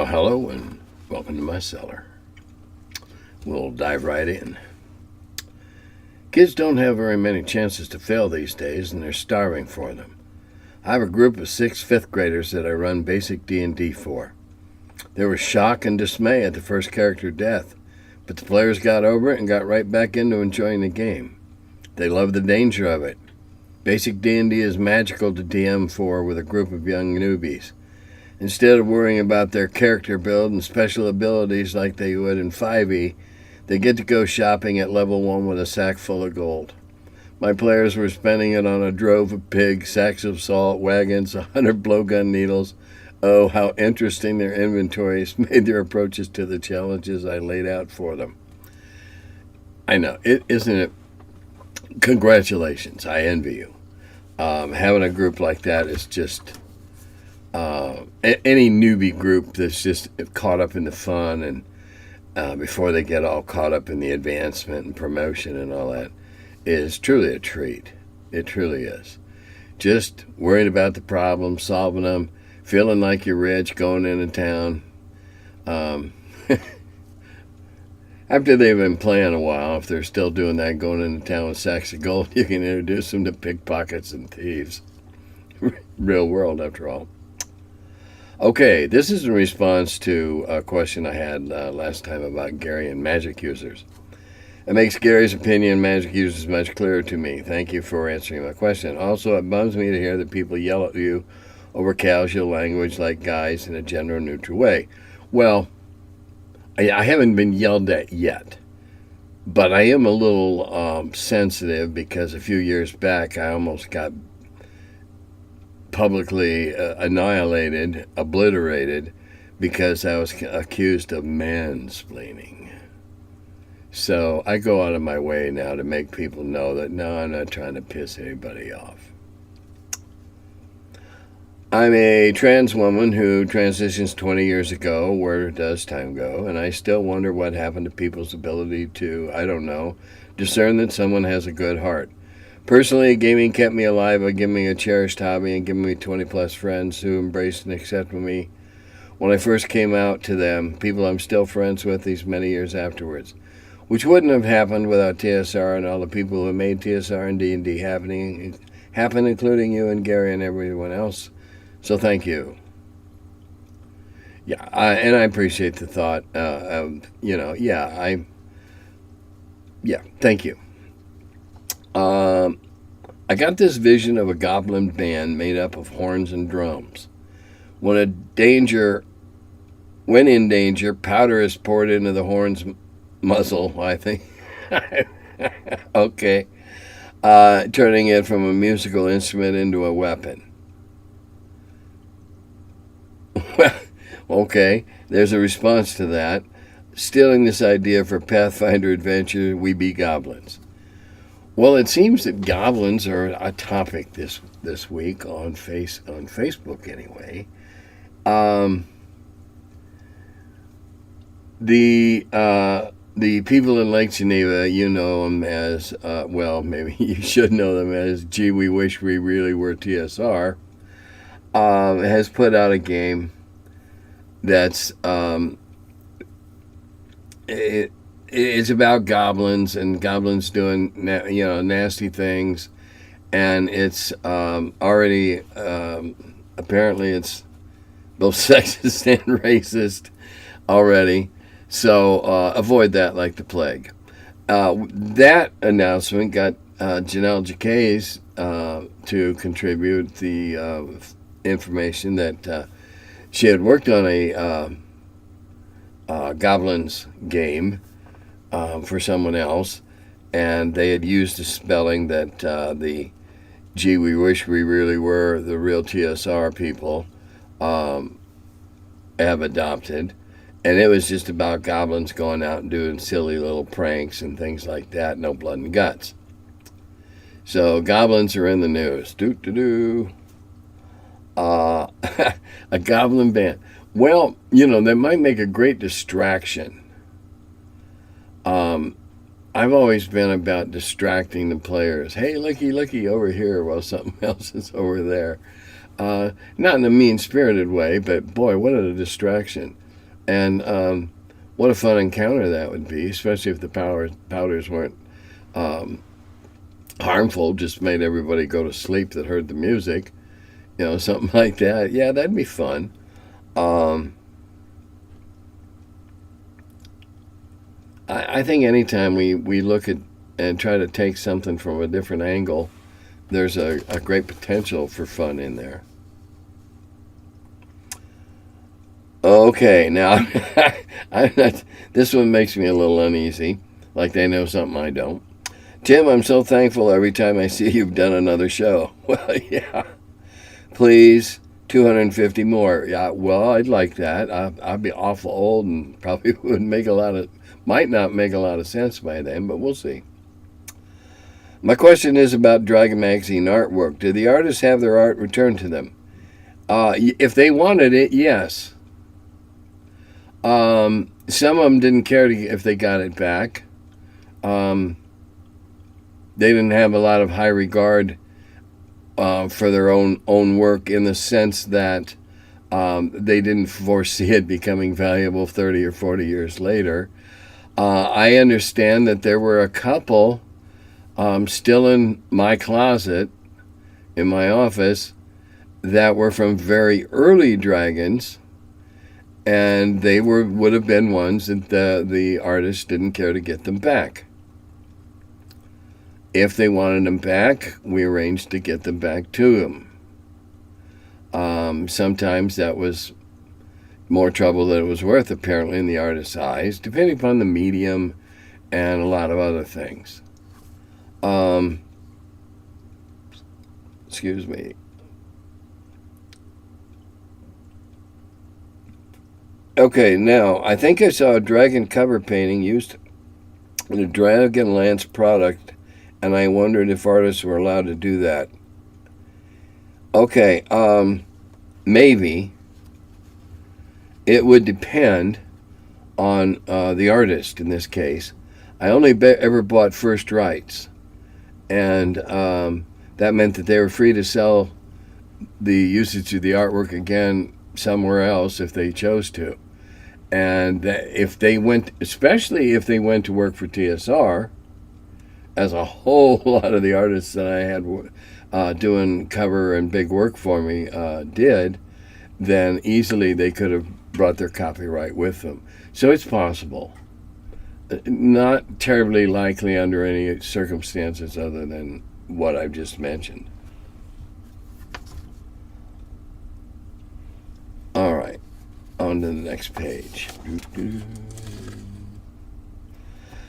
Hello and welcome to my cellar. We'll dive right in. Kids don't have very many chances to fail these days, and they're starving for them. I have a group of 6 fifth graders that I run basic D&D for. There was shock and dismay at the first character death, but the players got over it and got right back into enjoying the game. They love the danger of it. Basic D&D is magical to DM for with a group of young newbies. Instead of worrying about their character build and special abilities like they would in 5e, they get to go shopping at level 1 with a sack full of gold. My players were spending it on a drove of pigs, sacks of salt, wagons, 100 blowgun needles. Oh, how interesting their inventories made their approaches to the challenges I laid out for them. I know, isn't it? Congratulations, I envy you. Having a group like that is just... any newbie group that's just caught up in the fun and before they get all caught up in the advancement and promotion and all that is truly a treat. It truly is. Just worrying about the problems, solving them, feeling like you're rich, going into town. After they've been playing a while, if they're still doing that, going into town with sacks of gold, you can introduce them to pickpockets and thieves. Real world, after all. Okay, this is in response to a question I had last time about Gary and magic users. It makes Gary's opinion on magic users much clearer to me. Thank you for answering my question. Also, it bums me to hear that people yell at you over casual language like guys in a gender neutral way. Well, I haven't been yelled at yet, but I am a little sensitive because a few years back I almost got publicly annihilated, obliterated, because I was accused of mansplaining. So I go out of my way now to make people know that no, I'm not trying to piss anybody off. I'm a trans woman who transitions 20 years ago. Where does time go? And I still wonder what happened to people's ability to, I don't know, discern that someone has a good heart. Personally, gaming kept me alive by giving me a cherished hobby and giving me 20-plus friends who embraced and accepted me when I first came out to them, people I'm still friends with these many years afterwards, which wouldn't have happened without TSR and all the people who made TSR and D&D happen, including you and Gary and everyone else. So thank you. Yeah, and I appreciate the thought. Thank you. I got this vision of a goblin band made up of horns and drums. When in danger, powder is poured into the horn's muzzle, I think. Okay. Turning it from a musical instrument into a weapon. Okay, there's a response to that. Stealing this idea for Pathfinder Adventure, We Be Goblins. Well, it seems that goblins are a topic this week on Facebook anyway. The people in Lake Geneva, you know them as maybe you should know them as Gee, We Wish We Really Were TSR. Has put out a game that's it's about goblins and goblins doing nasty things, and it's already apparently it's both sexist and racist already. So avoid that like the plague. That announcement got Janelle Jacquets to contribute the information that she had worked on a goblins game for someone else, and they had used a spelling that the Gee, We Wish We Really Were the Real TSR people have adopted, and it was just about goblins going out and doing silly little pranks and things like that, no blood and guts. So goblins are in the news. A goblin band. Well, they might make a great distraction. I've always been about distracting the players. Hey, looky over here while something else is over there. Not in a mean-spirited way, but boy, what a distraction. And what a fun encounter that would be, especially if the powders weren't harmful, just made everybody go to sleep that heard the music, something like that. Yeah, that'd be fun. I think anytime we look at and try to take something from a different angle, there's a great potential for fun in there. Okay, now this one makes me a little uneasy, like they know something I don't. Tim, I'm so thankful every time I see you've done another show. Well, yeah. Please, 250 more. Yeah, well, I'd like that. I'd be awful old and probably might not make a lot of sense by then, but we'll see. My question is about Dragon Magazine artwork. Do the artists have their art returned to them? If they wanted it, yes. Some of them didn't care if they got it back. They didn't have a lot of high regard for their own work, in the sense that they didn't foresee it becoming valuable 30 or 40 years later. I understand that there were a couple still in my closet, in my office, that were from very early dragons, and they would have been ones that the artist didn't care to get them back. If they wanted them back, we arranged to get them back to them. Sometimes that was more trouble than it was worth, apparently, in the artist's eyes, depending upon the medium and a lot of other things. Excuse me. Okay, now, I think I saw a dragon cover painting used in a Dragonlance product, and I wondered if artists were allowed to do that. Okay, maybe. It would depend on the artist in this case. I only ever bought first rights, and that meant that they were free to sell the usage of the artwork again somewhere else if they chose to. And if they went, especially if they went to work for TSR, as a whole lot of the artists that I had doing cover and big work for me did, then easily they could have brought their copyright with them. So it's possible. Not terribly likely under any circumstances other than what I've just mentioned. All right, on to the next page.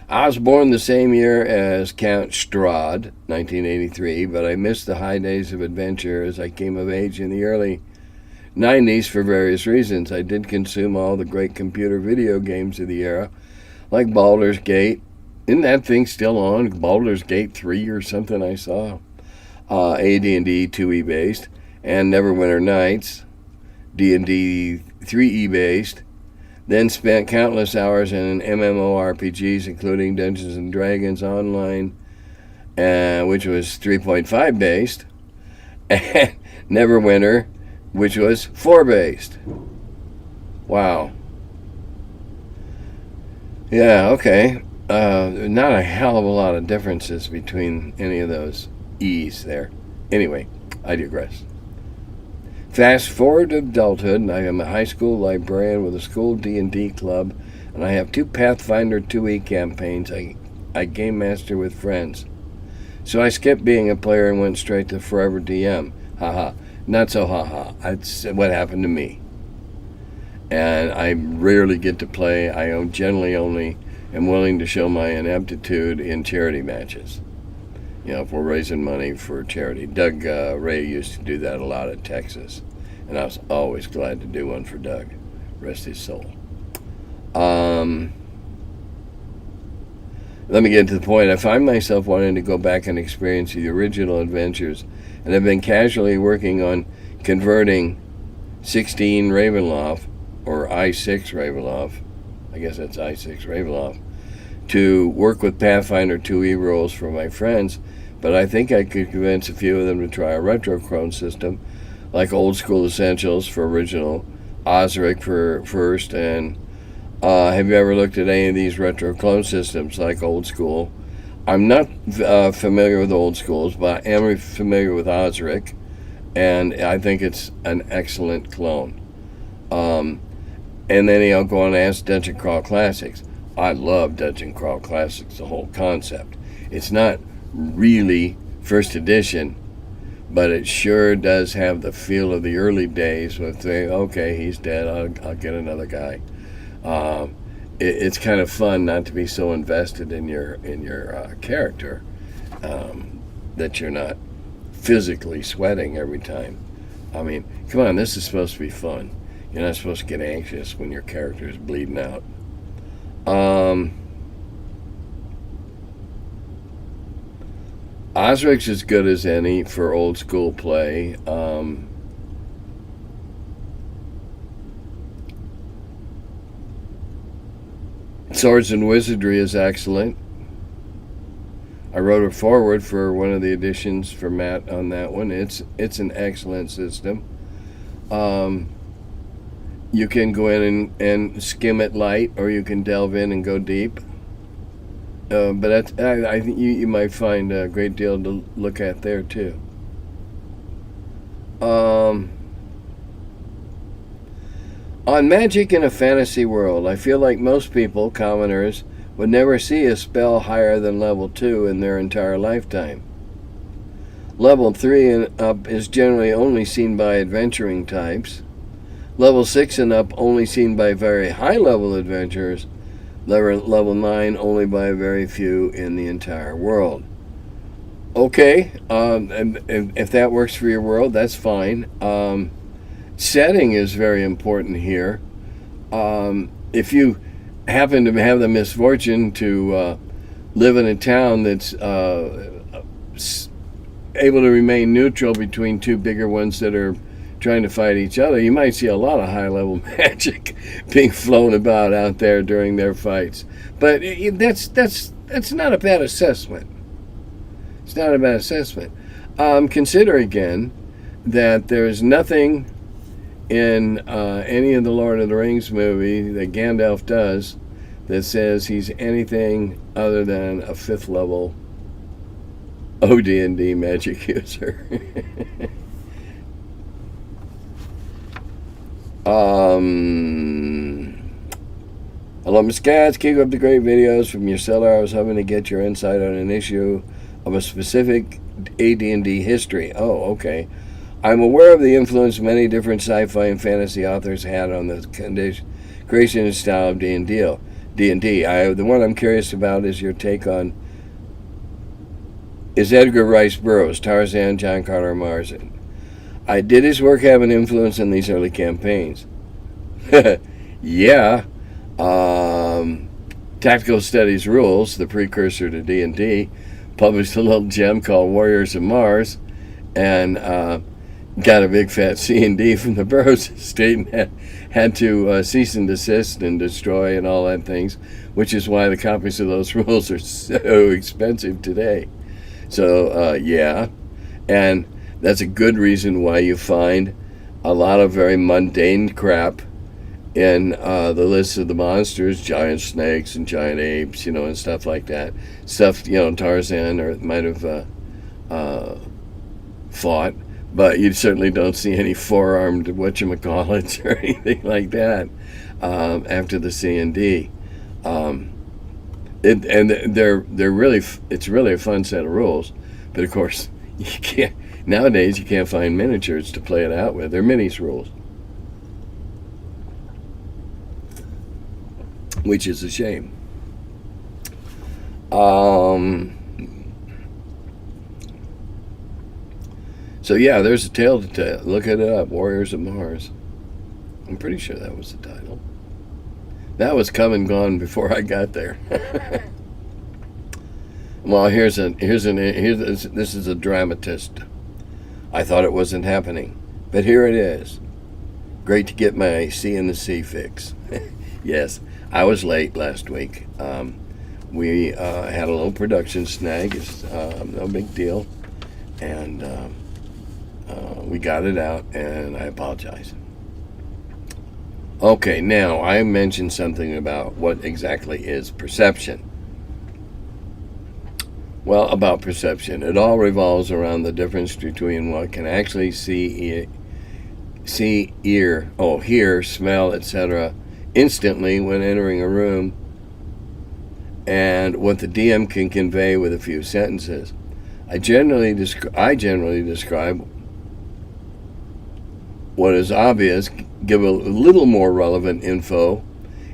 I was born the same year as Count Strahd, 1983, but I missed the high days of adventure as I came of age in the early 90s for various reasons. I did consume all the great computer video games of the era, like Baldur's Gate. Isn't that thing still on? Baldur's Gate 3 or something I saw. AD&D 2E based, and Neverwinter Nights, D&D 3E based. Then spent countless hours in MMORPGs, including Dungeons & Dragons Online, which was 3.5 based, and Neverwinter, which was 4 based. Wow. Yeah, okay. Not a hell of a lot of differences between any of those E's there. Anyway, I digress. Fast forward to adulthood, and I am a high school librarian with a school D&D club, and I have 2 Pathfinder 2E campaigns I game master with friends. So I skipped being a player and went straight to Forever DM. Haha. Not so haha. That's what happened to me. And I rarely get to play. I generally only am willing to show my ineptitude in charity matches. If we're raising money for charity. Doug Ray used to do that a lot at Texas, and I was always glad to do one for Doug. Rest his soul. Let me get to the point. I find myself wanting to go back and experience the original adventures, and have been casually working on converting 16 Ravenloft, or I6 Ravenloft, I guess that's I6 Ravenloft, to work with Pathfinder 2E rolls for my friends, but I think I could convince a few of them to try a retrochrome system, like Old School Essentials for original, Osric for first, and Have you ever looked at any of these retro clone systems like old school? I'm not familiar with old schools, but I am familiar with Osric, and I think it's an excellent clone. And then he'll go on and ask Dungeon Crawl Classics. I love Dungeon Crawl Classics, the whole concept. It's not really first edition, but it sure does have the feel of the early days with okay, he's dead, I'll get another guy. It's kind of fun not to be so invested in your character that you're not physically sweating every time. I mean, come on, this is supposed to be fun. You're not supposed to get anxious when your character is bleeding out. Osric's as good as any for old school play. Swords and Wizardry is excellent. I wrote a foreword for one of the editions for Matt on that one. It's an excellent system. You can go in and skim it light, or you can delve in and go deep. But I think you might find a great deal to look at there too. On Magic in a Fantasy World, I feel like most people, commoners, would never see a spell higher than level 2 in their entire lifetime. Level 3 and up is generally only seen by adventuring types. Level 6 and up only seen by very high-level adventurers. Level 9 only by a very few in the entire world. Okay, and if that works for your world, that's fine. Setting is very important here. If you happen to have the misfortune to live in a town that's able to remain neutral between two bigger ones that are trying to fight each other, you might see a lot of high-level magic being flown about out there during their fights. But that's not a bad assessment. It's not a bad assessment. Consider again that there's nothing in any of the Lord of the Rings movie that Gandalf does that says he's anything other than a 5th level OD&D magic user. Hello, Miss Cats. Keep up the great videos from your cellar. I was hoping to get your insight on an issue of a specific AD&D history. Oh, okay. I'm aware of the influence many different sci-fi and fantasy authors had on the creation and style of D&D. The one I'm curious about is your take on Edgar Rice Burrows, Tarzan, John Carter Marsden. Did his work have an influence in these early campaigns? Yeah. Tactical Studies Rules, the precursor to D&D, published a little gem called Warriors of Mars, and got a big fat C&D from the Burrows estate and had to cease and desist and destroy and all that things, which is why the copies of those rules are so expensive today. So, yeah. And that's a good reason why you find a lot of very mundane crap in the list of the monsters, giant snakes and giant apes, and stuff like that. Stuff, Tarzan might have fought, but you certainly don't see any four-armed whatchamacallits or anything like that after the C&D. It's really a fun set of rules, but of course nowadays you can't find miniatures to play it out with. They're minis rules, which is a shame. So yeah, there's a tale to tell. Look it up, Warriors of Mars. I'm pretty sure that was the title. That was come and gone before I got there. Well, this is a dramatist. I thought it wasn't happening, but here it is. Great to get my C in the C fix. Yes, I was late last week. We had a little production snag. It's no big deal, and we got it out, and I apologize. Okay, now I mentioned something about what exactly is perception. Well, about perception, it all revolves around the difference between what can actually hear, smell, etc., instantly when entering a room, and what the DM can convey with a few sentences. I generally describe what is obvious, give a little more relevant info.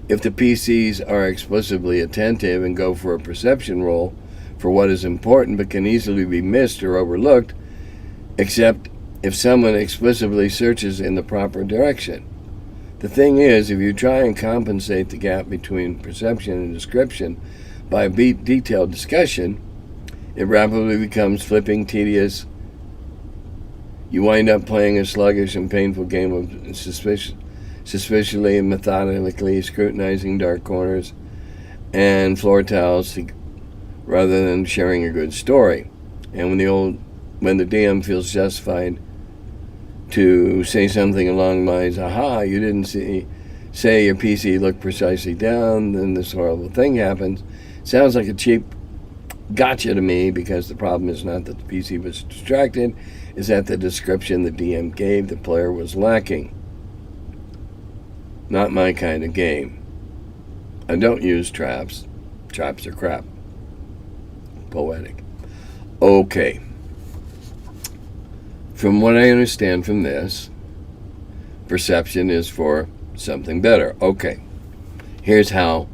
If the PCs are explicitly attentive and go for a perception roll for what is important but can easily be missed or overlooked, except if someone explicitly searches in the proper direction. The thing is, if you try and compensate the gap between perception and description by a detailed discussion, it rapidly becomes flipping, tedious. You wind up playing a sluggish and painful game of suspiciously and methodically scrutinizing dark corners and floor tiles rather than sharing a good story. And when the DM feels justified to say something along the lines, aha, you didn't say your PC looked precisely down, then this horrible thing happens. Sounds like a cheap gotcha to me, because the problem is not that the PC was distracted, is that the description the DM gave the player was lacking. Not my kind of game. I don't use traps. Traps are crap. Poetic. Okay. From what I understand from this, perception is for something better. Okay. Here's how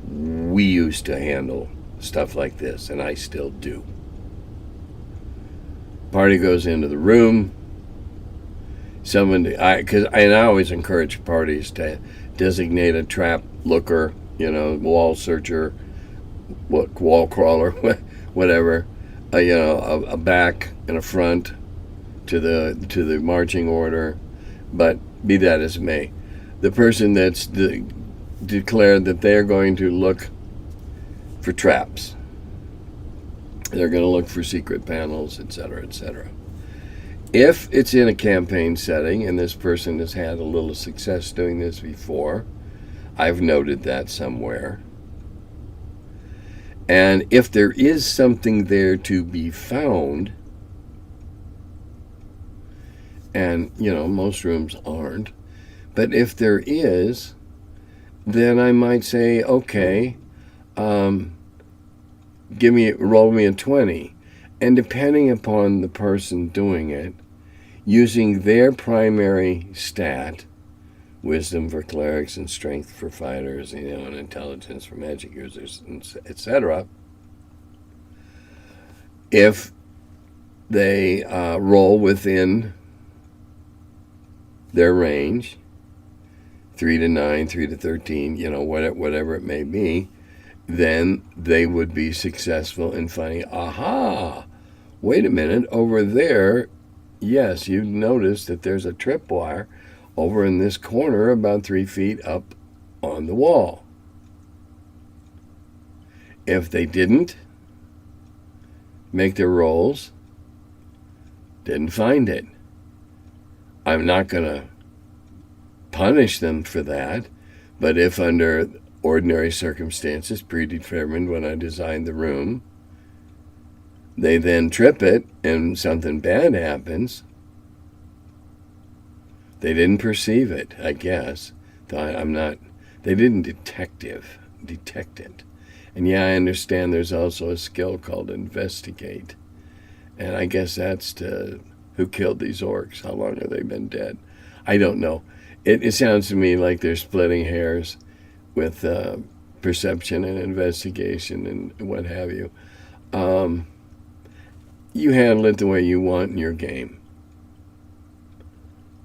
we used to handle stuff like this, and I still do. Party goes into the room. I always encourage parties to designate a trap looker, wall searcher, wall crawler, whatever, a back and a front to the marching order. But be that as it may, the person that's declared that they're going to look for traps, they're going to look for secret panels, etc., etc. If it's in a campaign setting and this person has had a little success doing this before, I've noted that somewhere. And if there is something there to be found, and, most rooms aren't, but if there is, then I might say, okay, roll me a 20. And depending upon the person doing it, using their primary stat, wisdom for clerics and strength for fighters, and intelligence for magic users, etc., if they roll within their range, 3 to 9, 3 to 13, whatever it may be, then they would be successful in finding, aha, wait a minute, over there, yes, you notice that there's a tripwire over in this corner about 3 feet up on the wall. If they didn't make their rolls, didn't find it, I'm not going to punish them for that. But if under ordinary circumstances predetermined when I designed the room, they then trip it and something bad happens, they didn't perceive it, I guess. They didn't detect it. And yeah, I understand there's also a skill called investigate. And I guess that's to who killed these orcs? How long have they been dead? I don't know. It sounds to me like they're splitting hairs with perception and investigation and what have you. You handle it the way you want in your game.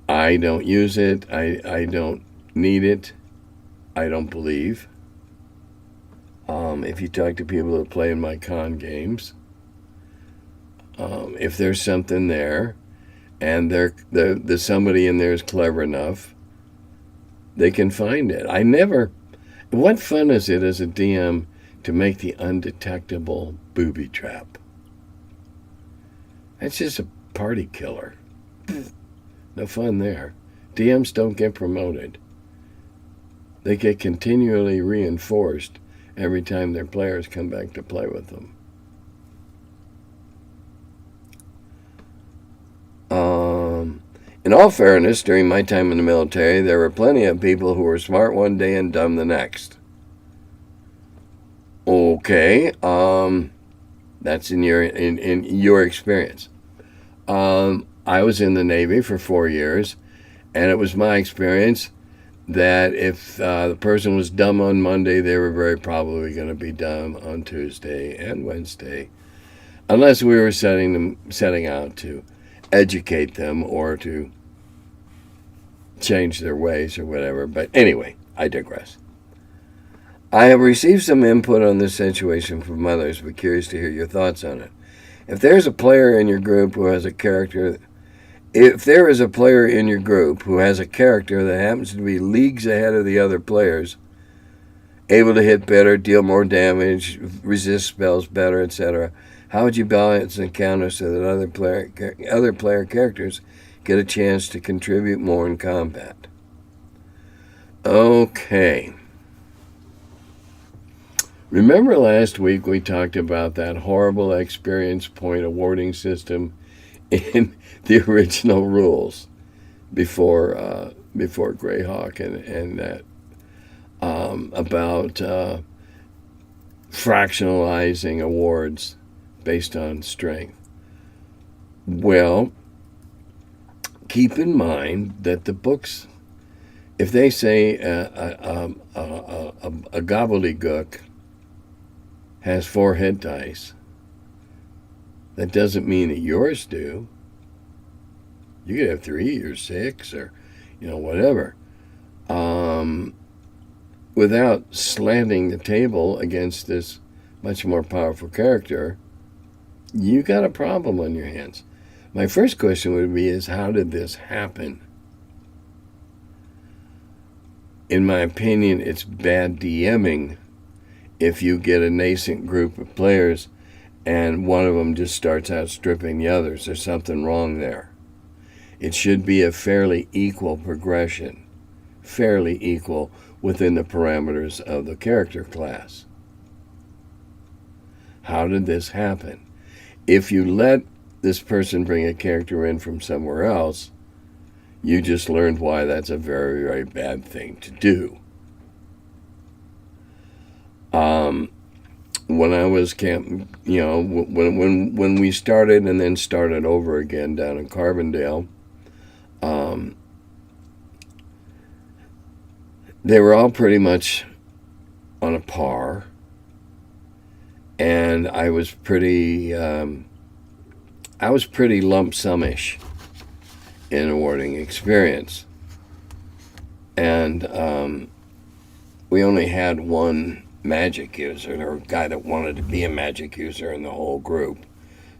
I don't use it. I don't need it. I don't believe. If you talk to people that play in my con games, if there's something there, and there's somebody in there is clever enough, they can find it. What fun is it as a DM to make the undetectable booby trap? That's just a party killer. No fun there. DMs don't get promoted. they get continually reinforced every time their players come back to play with them. In all fairness, during my time in the military, there were plenty of people who were smart one day and dumb the next. Okay, that's in your experience. I was in the Navy for 4 years, and it was my experience that if the person was dumb on Monday, they were very probably going to be dumb on Tuesday and Wednesday, unless we were setting out to educate them or to change their ways or whatever. But anyway, I digress. I have received some input on this situation from others, but curious to hear your thoughts on it. If there's a player in your group who has a character, if there is a player in your group who has a character that happens to be leagues ahead of the other players, able to hit better, deal more damage, resist spells better, etc., how would you balance the encounter so that other player characters get a chance to contribute more in combat? Okay. Remember last week we talked about that horrible experience point awarding system in the original rules before Greyhawk and that about fractionalizing awards based on strength. Well, keep in mind that the books, if they say a gobbledygook has 4 hit dice, that doesn't mean that yours do. You could have 3 or 6 or, whatever. Without slanting the table against this much more powerful character, you got a problem on your hands. My first question would be is, how did this happen? In my opinion, it's bad DMing if you get a nascent group of players and one of them just starts outstripping the others. There's something wrong there. It should be a fairly equal progression, fairly equal within the parameters of the character class. How did this happen? If you let this person bring a character in from somewhere else, you just learned why that's a very, very bad thing to do. When I was when we started and then started over again down in Carbondale, they were all pretty much on a par, and I was pretty lump sum-ish in awarding experience, and we only had one magic user, or a guy that wanted to be a magic user in the whole group.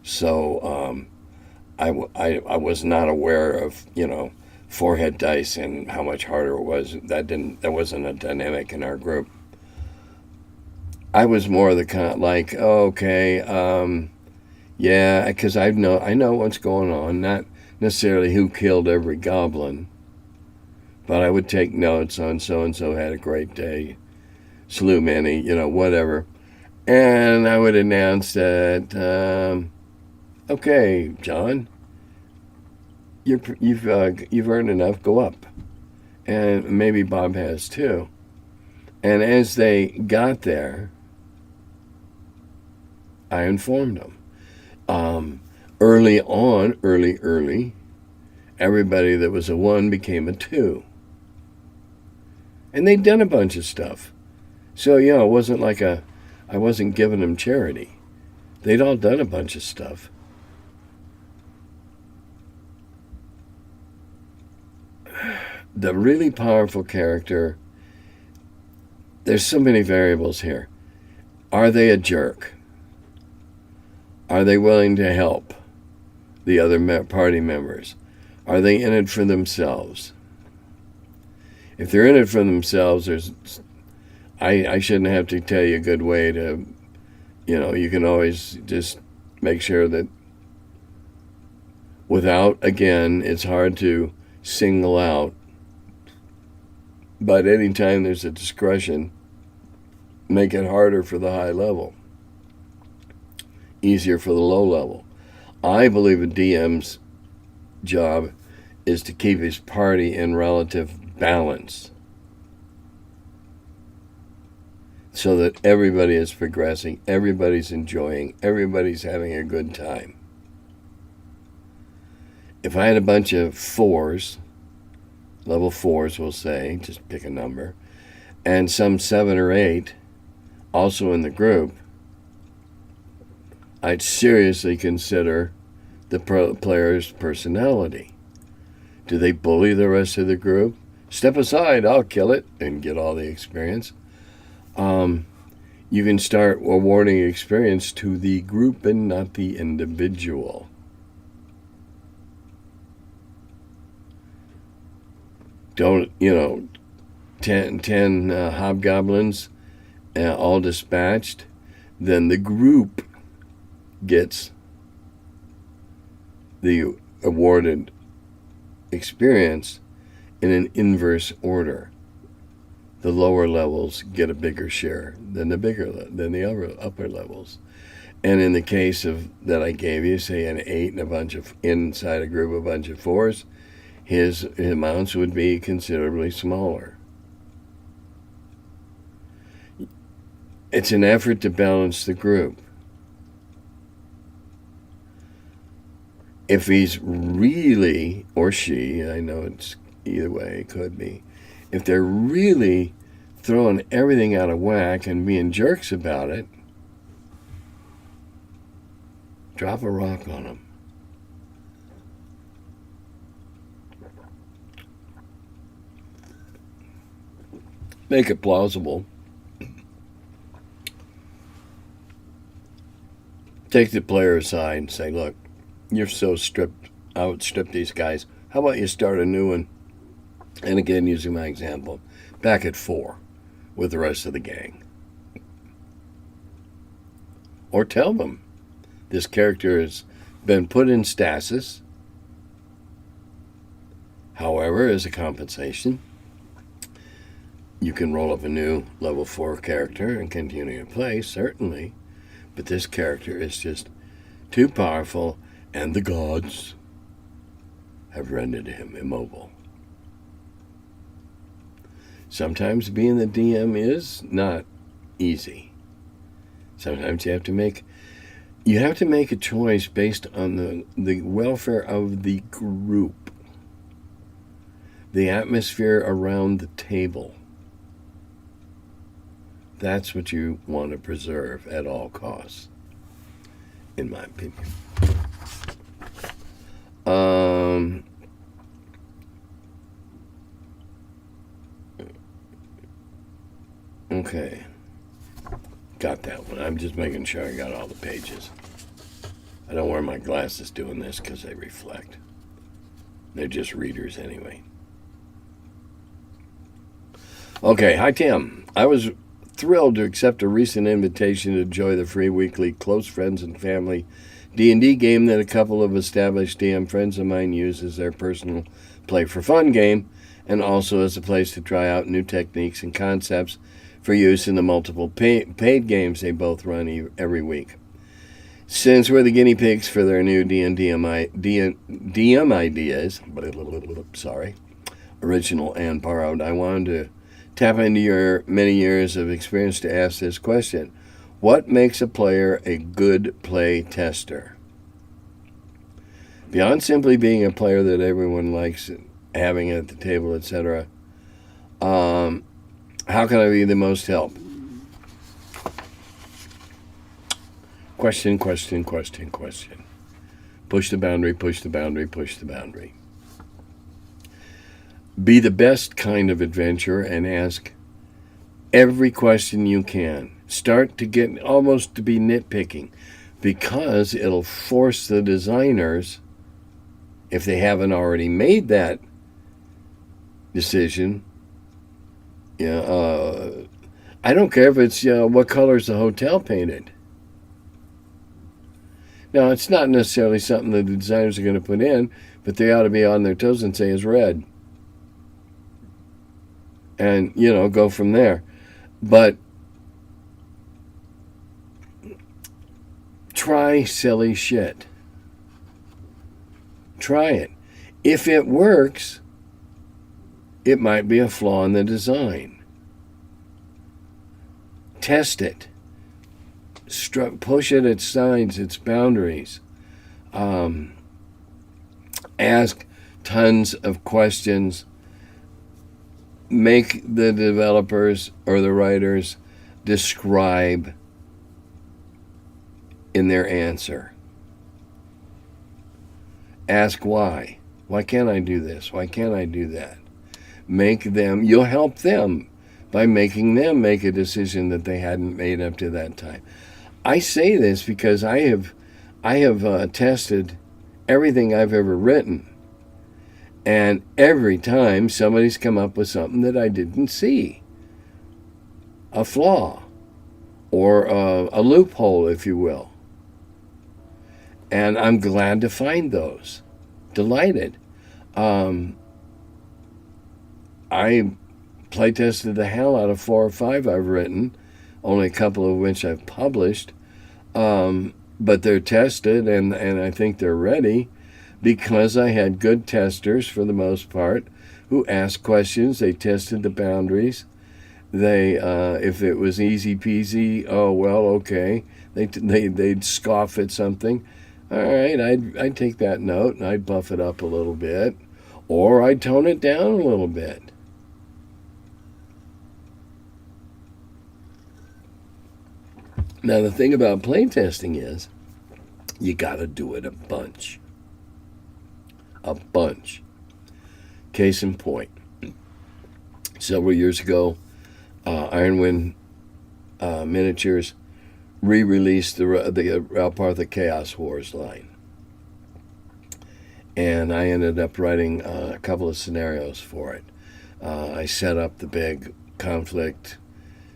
So I was not aware of 4 hit dice and how much harder it was. That wasn't a dynamic in our group. I was more the kind of like, yeah, because I know what's going on. Not necessarily who killed every goblin, but I would take notes on so and so had a great day, slew many, whatever, and I would announce that, okay, John, you've earned enough. Go up, and maybe Bob has too. And as they got there, I informed them. Early on, early, everybody that was a 1 became a 2, and they'd done a bunch of stuff. So, it wasn't like I wasn't giving them charity. They'd all done a bunch of stuff. The really powerful character, there's so many variables here. Are they a jerk? Are they willing to help the other party members? Are they in it for themselves? If they're in it for themselves, I shouldn't have to tell you a good way to, you can always just make sure that again, it's hard to single out But anytime there's a discretion, make it harder for the high level, easier for the low level. I believe a DM's job is to keep his party in relative balance so that everybody is progressing, everybody's enjoying, everybody's having a good time. If I had a bunch of 4s, level 4s we'll say, just pick a number, and some 7 or 8 also in the group, I'd seriously consider the player's personality. Do they bully the rest of the group? Step aside, I'll kill it, and get all the experience. You can start awarding experience to the group and not the individual. Don't, 10 hobgoblins all dispatched, then the group gets the awarded experience in an inverse order. The lower levels get a bigger share than the upper levels. And in the case of that I gave you, say an 8 and inside a group a bunch of 4s, his amounts would be considerably smaller. It's an effort to balance the group. If he's really, or she, I know it's either way, it could be, if they're really throwing everything out of whack and being jerks about it, drop a rock on them. Make it plausible. Take the player aside and say, look, you're so outstripped these guys. How about you start a new one? And again, using my example, back at 4 with the rest of the gang. Or tell them this character has been put in stasis. However, as a compensation, you can roll up a new level 4 character and continue to play, certainly. But this character is just too powerful, and the gods have rendered him immobile. Sometimes being the DM is not easy. Sometimes you have to make a choice based on the welfare of the group, the atmosphere around the table. That's what you want to preserve at all costs, in my opinion. Okay. Got that one. I'm just making sure I got all the pages. I don't wear my glasses doing this because they reflect. They're just readers anyway. Okay, hi Tim. I was thrilled to accept a recent invitation to enjoy the free weekly Close Friends and Family D&D game that a couple of established DM friends of mine use as their personal play for fun game, and also as a place to try out new techniques and concepts for use in the multiple paid games they both run every week. Since we're the guinea pigs for their new DM ideas, original and borrowed, I wanted to tap into your many years of experience to ask this question. What makes a player a good play tester? Beyond simply being a player that everyone likes having at the table, etc., how can I be the most help? Question. Push the boundary, push the boundary, push the boundary. Be the best kind of adventurer and ask every question you can. Start to get almost to be nitpicking, because it'll force the designers, if they haven't already made that decision, I don't care if it's what color's the hotel painted. Now, it's not necessarily something the designers are going to put in, but they ought to be on their toes and say it's red. and, go from there. But try silly shit. Try it. If it works, it might be a flaw in the design. Test it. Push it its sides, its boundaries. Ask tons of questions. Make the developers or the writers describe in their answer. Ask why. Why can't I do this? Why can't I do that? You'll help them by making them make a decision that they hadn't made up to that time. I say this because I have tested everything I've ever written. And every time somebody's come up with something that I didn't see. A flaw. Or a loophole, if you will. And I'm glad to find those. Delighted. I playtested the hell out of 4 or 5 I've written, only a couple of which I've published. But they're tested, and I think they're ready because I had good testers for the most part who asked questions. They tested the boundaries. They, if it was easy peasy, oh, well, okay. They'd scoff at something. All right, I'd take that note and I'd buff it up a little bit, or I'd tone it down a little bit. Now, the thing about playtesting is you got to do it a bunch. A bunch. Case in point. Several years ago, Ironwind Miniatures re-released the Alpartha Chaos Wars line. And I ended up writing a couple of scenarios for it. I set up the big conflict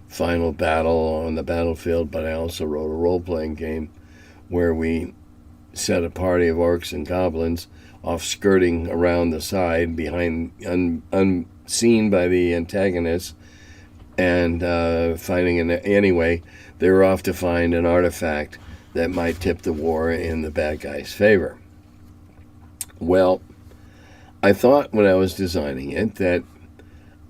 final battle on the battlefield, but I also wrote a role-playing game where we set a party of orcs and goblins off skirting around the side behind unseen by the antagonists, and anyway, they were off to find an artifact that might tip the war in the bad guy's favor. Well, I thought when I was designing it that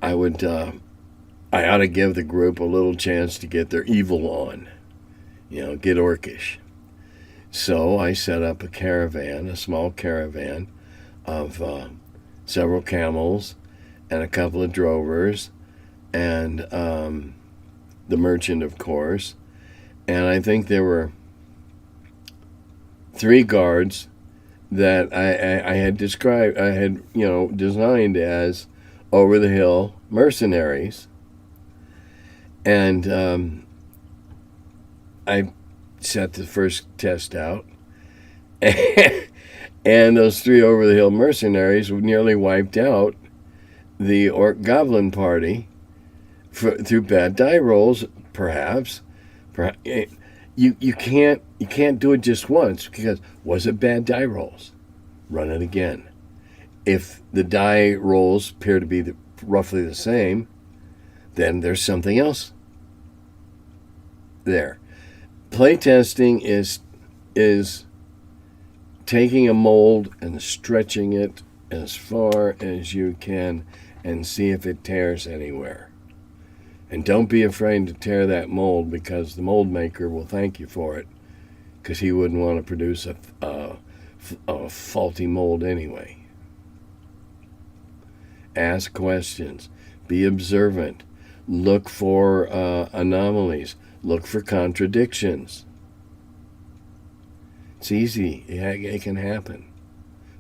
I ought to give the group a little chance to get their evil on, get orcish. So I set up a small caravan of several camels and a couple of drovers and the merchant, of course. And I think there were 3 guards that I had designed as over-the-hill mercenaries. And I set the first test out, and those 3 over-the-hill mercenaries nearly wiped out the orc goblin party through bad die rolls. Perhaps you can't do it just once, because was it bad die rolls? Run it again. If the die rolls appear to be roughly the same, then there's something else there. Playtesting is taking a mold and stretching it as far as you can and see if it tears anywhere. And don't be afraid to tear that mold, because the mold maker will thank you for it, because he wouldn't want to produce a faulty mold anyway. Ask questions. Be observant. Look for anomalies. Look for contradictions. It's easy. It can happen.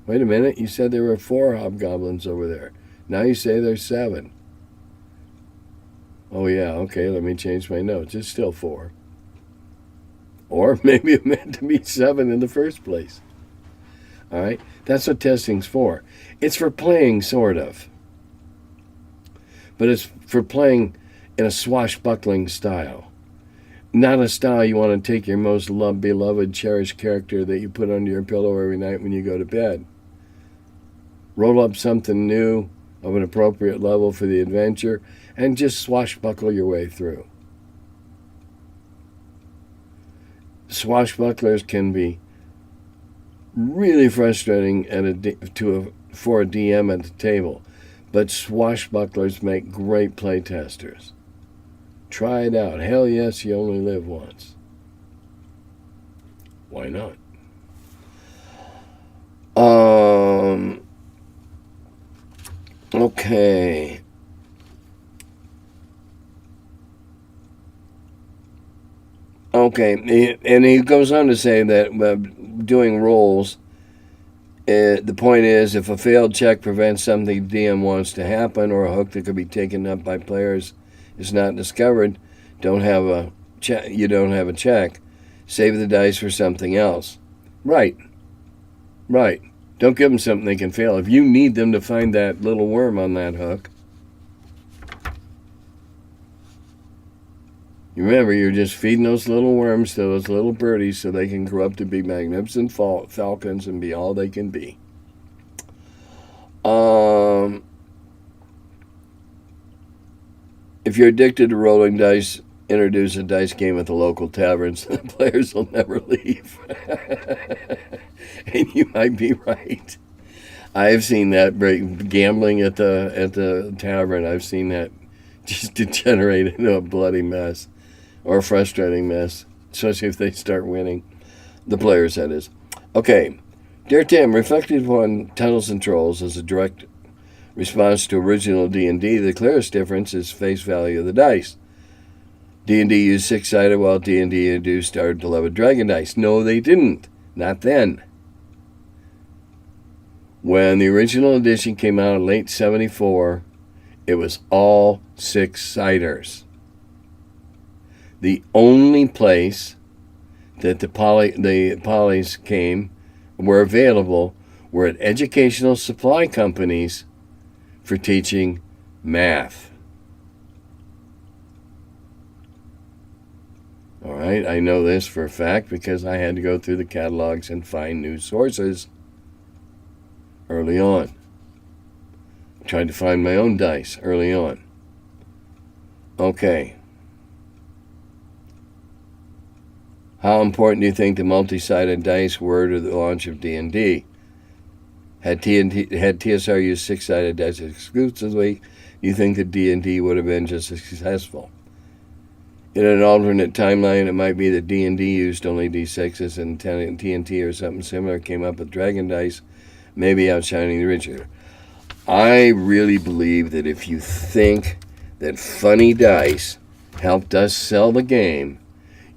Wait a minute. You said there were 4 hobgoblins over there. Now you say there's 7. Oh, yeah. Okay, let me change my notes. It's still 4. Or maybe it meant to be 7 in the first place. All right? That's what testing's for. It's for playing, sort of. But it's for playing in a swashbuckling style. Not a style you want to take your most beloved, cherished character that you put under your pillow every night when you go to bed. Roll up something new of an appropriate level for the adventure, and just swashbuckle your way through. Swashbucklers can be really frustrating for a DM at the table, but swashbucklers make great playtesters. Try it out. Hell yes, you only live once. Why not? Okay. Okay, and he goes on to say that doing rolls, the point is, if a failed check prevents something DM wants to happen, or a hook that could be taken up by players is not discovered, you don't have a check. Save the dice for something else. Right. Don't give them something they can fail. If you need them to find that little worm on that hook, you remember, you're just feeding those little worms to those little birdies so they can grow up to be magnificent falcons and be all they can be. If you're addicted to rolling dice, introduce a dice game at the local taverns. The players will never leave. And you might be right. I've seen that gambling at the tavern. I've seen that just degenerate into a bloody mess, or a frustrating mess, especially if they start winning. The players, that is. Okay. Dear Tim, reflecting upon Tunnels and Trolls as a direct response to original D&D, the clearest difference is face value of the dice. D&D used six-sided, while D&D introduced our beloved dragon dice. No, they didn't. Not then. When the original edition came out in late 74, it was all six-siders. The only place that the polys were available were at educational supply companies for teaching math. All right, I know this for a fact because I had to go through the catalogs and find new sources early on. Tried to find my own dice early on. Okay. How important do you think the multi-sided dice were to the launch of D&D? Had TSR used six-sided dice exclusively, do you think that D&D would have been just as successful? In an alternate timeline, it might be that D&D used only D6s and TNT or something similar came up with dragon dice, maybe outshining the original. I really believe that if you think that funny dice helped us sell the game,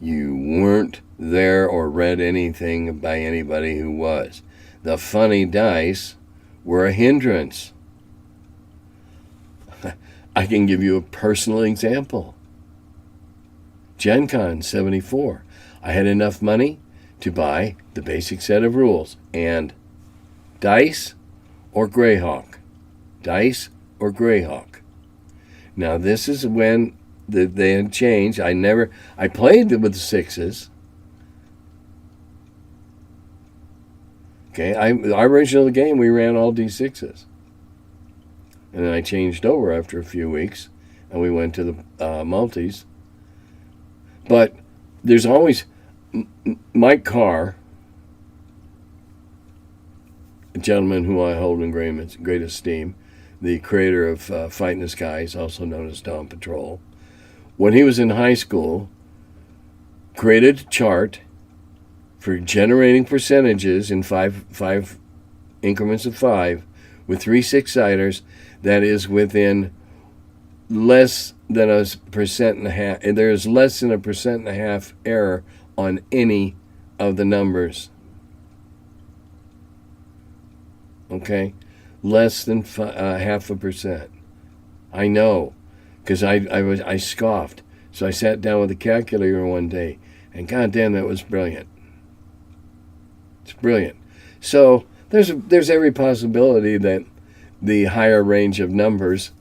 you weren't there or read anything by anybody who was. The funny dice were a hindrance. I can give you a personal example. Gen Con 74. I had enough money to buy the basic set of rules and dice or Greyhawk. Dice or Greyhawk. Now this is when they had changed. I played with the sixes. Okay, our original game, we ran all D6s. And then I changed over after a few weeks, and we went to the multis. But there's always Mike Carr, a gentleman who I hold in great esteem, the creator of Fight in the Skies, also known as Dawn Patrol. When he was in high school, created a chart for generating percentages in five increments of 5 with 3 six-siders that is within less than 1.5%. There is less than 1.5% error on any of the numbers. Okay? Less than 0.5%. I know, because I scoffed. So I sat down with a calculator one day, and goddamn, that was brilliant. It's brilliant. So there's every possibility that the higher range of numbers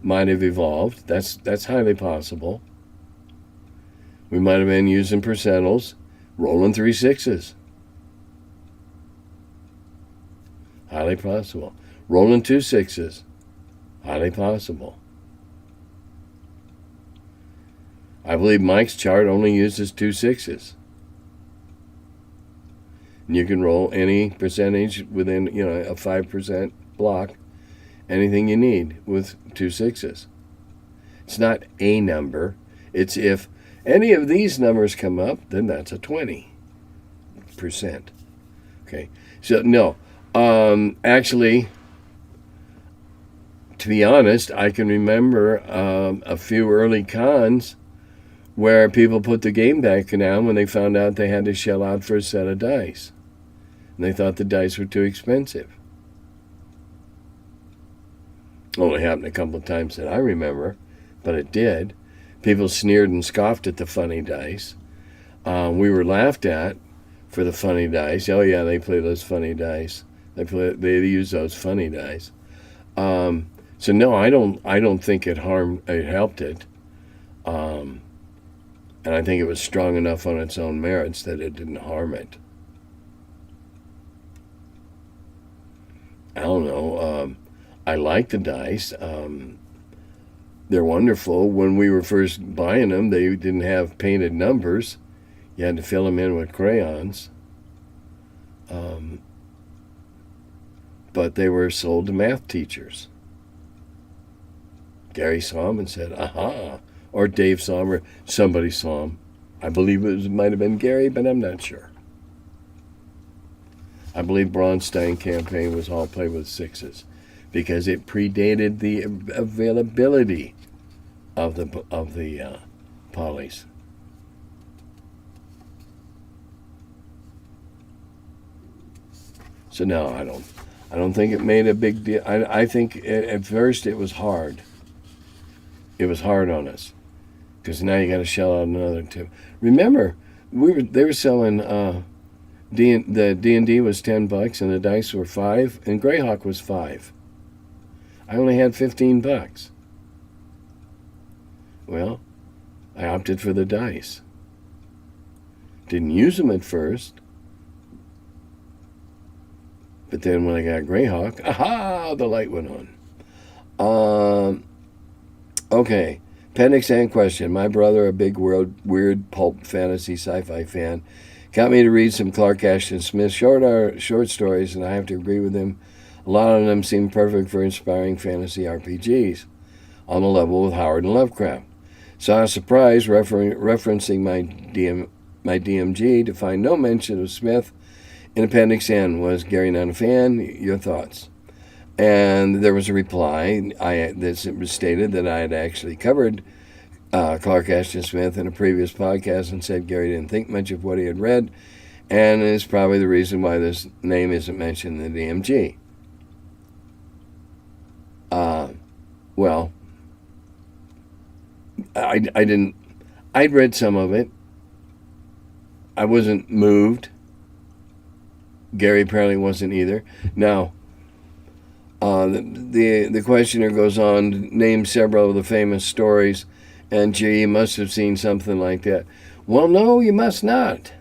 might have evolved. That's highly possible. We might have been using percentiles, rolling 3 sixes. Highly possible. Rolling 2 sixes. Highly possible. I believe Mike's chart only uses 2 6s. And you can roll any percentage within, a 5% block, anything you need with 2 6s. It's not a number. It's if any of these numbers come up, then that's a 20%. Okay. So, no. Actually, to be honest, I can remember a few early cons where people put the game back down when they found out they had to shell out for a set of dice. And they thought the dice were too expensive. Only happened a couple of times that I remember, but it did. People sneered and scoffed at the funny dice. We were laughed at for the funny dice. Oh yeah, they play those funny dice. They use those funny dice. So no, I don't think it helped it. And I think it was strong enough on its own merits that it didn't harm it. I don't know. I like the dice. They're wonderful. When we were first buying them, they didn't have painted numbers. You had to fill them in with crayons. But they were sold to math teachers. Gary saw them and said, aha. Or Dave saw them, or somebody saw them. I believe it might have been Gary, but I'm not sure. I believe Braunstein campaign was all played with 6s because it predated the availability of the polys. So no, I don't think it made a big deal. I think at first it was hard. It was hard on us because now you got to shell out another 2. Remember, they were selling the D&D was $10 and the dice were $5 and Greyhawk was $5. I only had $15. Well, I opted for the dice. Didn't use them at first. But then when I got Greyhawk, aha, the light went on. Okay, Appendix N question. My brother, a big weird pulp fantasy sci-fi fan, got me to read some Clark Ashton Smith short stories, and I have to agree with him. A lot of them seem perfect for inspiring fantasy RPGs, on the level with Howard and Lovecraft. So I was surprised, referencing my DMG, to find no mention of Smith in Appendix N. Was Gary not a fan? Your thoughts? And there was a reply. It was stated that I had actually covered Clark Ashton Smith in a previous podcast and said Gary didn't think much of what he had read, and is probably the reason why this name isn't mentioned in the DMG. Well, I didn't. I'd read some of it. I wasn't moved. Gary apparently wasn't either. Now, the questioner goes on to name several of the famous stories, and gee, you must have seen something like that. Well, no, you must not.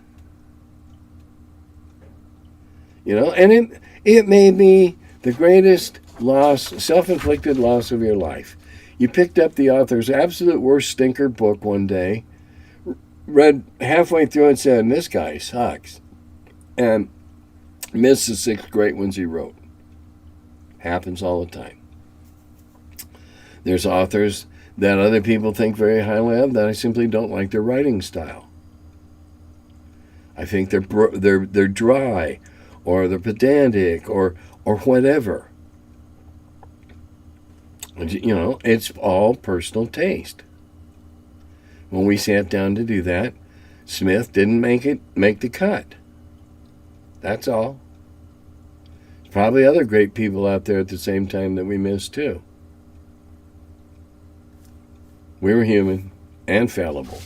And it may be the greatest loss, self-inflicted loss of your life. You picked up the author's absolute worst stinker book one day, read halfway through and said, this guy sucks, and missed the 6 great ones he wrote. Happens all the time. There's authors that other people think very highly of that I simply don't like their writing style. I think they're dry, or they're pedantic, or whatever. It's all personal taste. When we sat down to do that, Smith didn't make the cut. That's all. There's probably other great people out there at the same time that we missed too. We were human and fallible.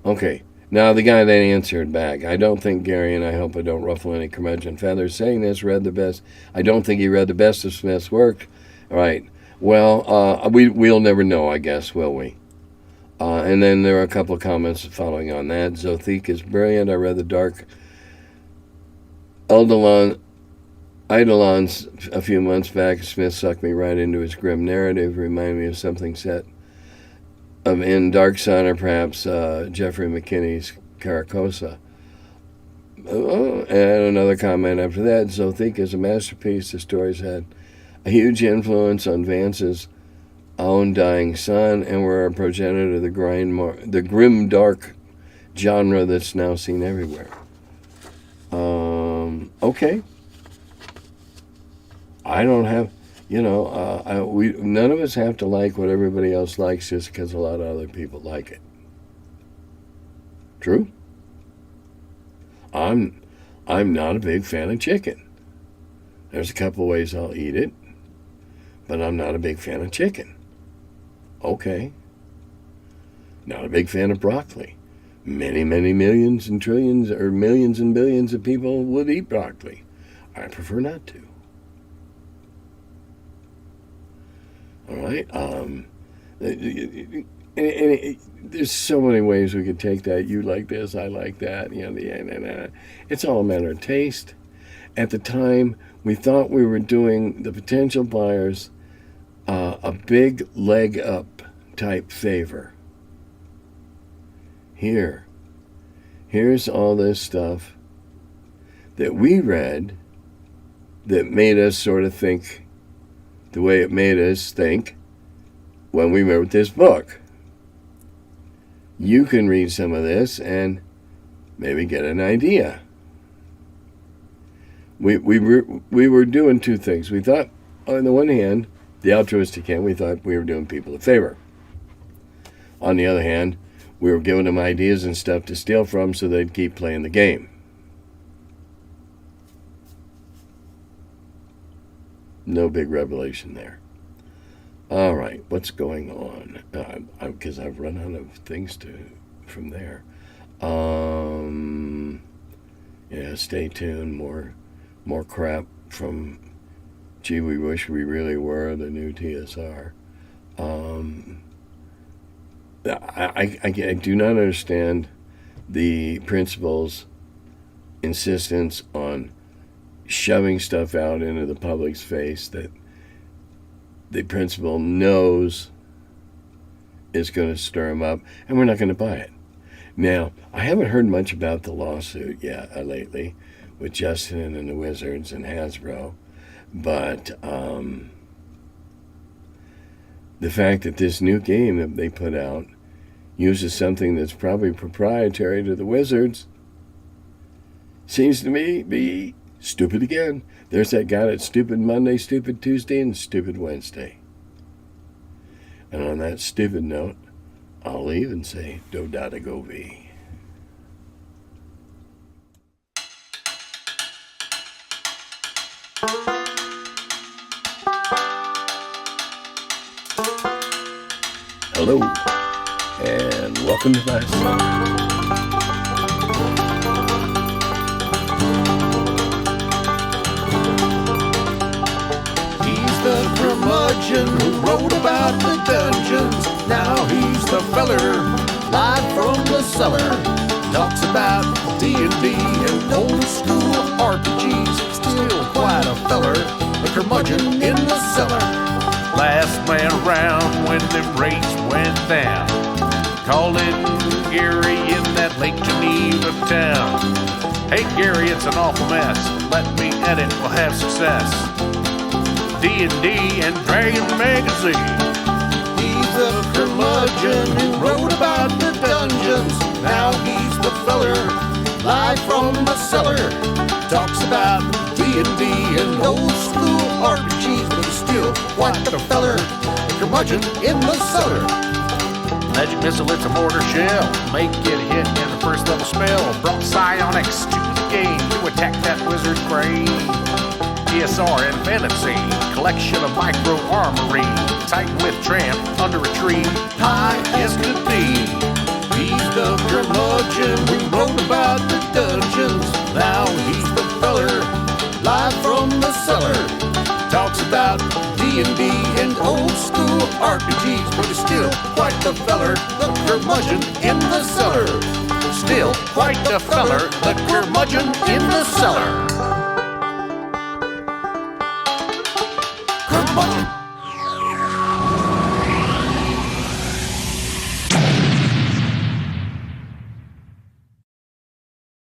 Okay. Now, the guy that answered back, I don't think Gary, and I hope I don't ruffle any curmudgeon feathers, saying this, read the best. I don't think he read the best of Smith's work. All right. Well, we'll never know, I guess, will we? And then there are a couple of comments following on that. Zothik is brilliant. I read the Dark Eldalon Eidolon's a few months back, Smith sucked me right into his grim narrative, reminded me of something set in Dark Sun, or perhaps Jeffrey McKinney's Caracosa. And another comment after that, Zothik is a masterpiece. The stories had a huge influence on Vance's own dying son, and were a progenitor of the grim dark genre that's now seen everywhere. Okay. I don't have, none of us have to like what everybody else likes just because a lot of other people like it. True? I'm not a big fan of chicken. There's a couple ways I'll eat it, but I'm not a big fan of chicken. Okay. Not a big fan of broccoli. Many, many millions and trillions, or millions and billions of people would eat broccoli. I prefer not to. All right. There's so many ways we could take that. You like this, I like that. It's all a matter of taste. At the time, we thought we were doing the potential buyers a big leg up type favor. Here's all this stuff that we read that made us sort of think the way it made us think when we wrote this book. You can read some of this and maybe get an idea. We were doing two things. We thought, on the one hand, the altruistic hand, we thought we were doing people a favor. On the other hand, we were giving them ideas and stuff to steal from so they'd keep playing the game. No big revelation there. All right, what's going on? Because I've run out of things from there. Stay tuned. More crap from, gee, we wish we really were the new TSR. I do not understand the principal's insistence on shoving stuff out into the public's face that the principal knows is going to stir him up, and we're not going to buy it. Now, I haven't heard much about the lawsuit yet lately with Justin and the Wizards and Hasbro, but the fact that this new game that they put out uses something that's probably proprietary to the Wizards seems to me be stupid again. There's that guy that's stupid Monday, stupid Tuesday, and stupid Wednesday. And on that stupid note, I'll leave and say, Dodata Go V. Hello, and welcome to my cellar. The Curmudgeon who wrote about the dungeons. Now he's the feller, live from the cellar. Talks about D&D and old school RPGs. Still quite a feller, the Curmudgeon in the cellar. Last man around when them rates went down. Called it Gary in that Lake Geneva town. Hey Gary, it's an awful mess. Let me edit, we'll have success. D&D and Dragon Magazine. He's a curmudgeon who wrote about the dungeons. Now he's the feller, live from the cellar. Talks about D&D and old school RPGs, but he's still quite the feller, the curmudgeon in the cellar. Magic missile, it's a mortar shell. Make it hit in the first level spell. Brought psionics to the game to attack that wizard's brain. TSR and fantasy, collection of micro armory, Titan with tramp under a tree, high as could be. He's the curmudgeon who wrote about the dungeons. Now he's the feller, live from the cellar. Talks about D&D and old school RPGs, but he's still quite the feller, the curmudgeon in the cellar. Still quite the feller, the curmudgeon in the cellar. curmudgeon.